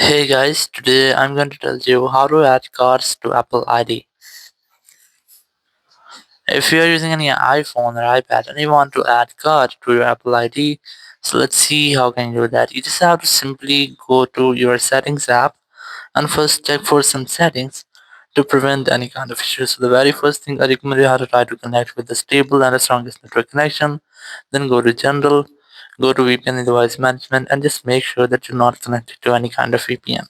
Hey guys, today I'm going to tell you how to add cards to Apple ID. If you are using any iPhone or iPad and you want to add card to your Apple ID, so let's see how can you do that. You just have to simply go to your settings app and first check for some settings to prevent any kind of issues. So the very first thing I recommend you how to try to connect with the stable and the strongest network connection. Then go to general, go to VPN and device management and just make sure that you're not connected to any kind of VPN.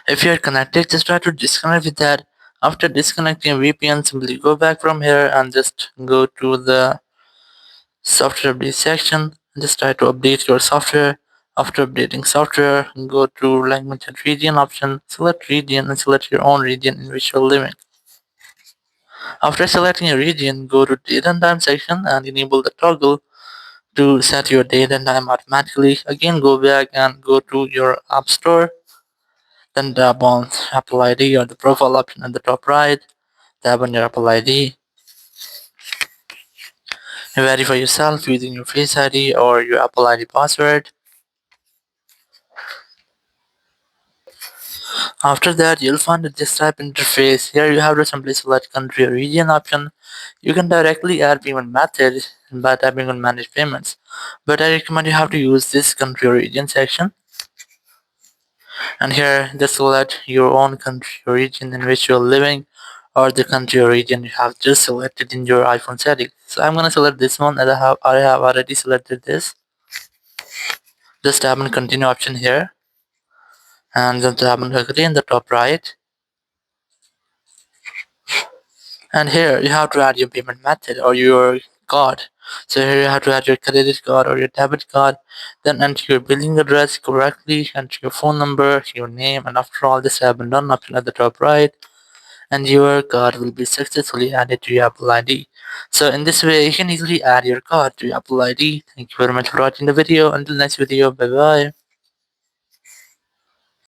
If you are connected, just try to disconnect with that. After disconnecting VPN, simply go back from here and just go to the software update section and just try to update your software. After updating software, go to language and region option, select region and select your own region in which you're living. After selecting a region, go to date and time section and enable the toggle to set your date and time automatically. Again, go back and go to your app store. Then tap on Apple ID or the profile option at the top right. Tap on your Apple ID. Verify yourself using your Face ID or your Apple ID password. After that, you'll find this type interface. Here you have to simply select country or region option. You can directly add payment method by tapping on manage payments. But I recommend you have to use this country or region section. And here just select your own country or region in which you're living or the country or region you have just selected in your iPhone settings. So I'm gonna select this one as I have already selected this. Just tap on continue option here and then tap on agree in the top right. And here you have to add your payment method or your card. So here you have to add your credit card or your debit card, then enter your billing address correctly, enter your phone number, your name, and after all this have been done option at the top right, and your card will be successfully added to your Apple ID. So in this way, you can easily add your card to your Apple ID. Thank you very much for watching the video. Until next video, bye bye.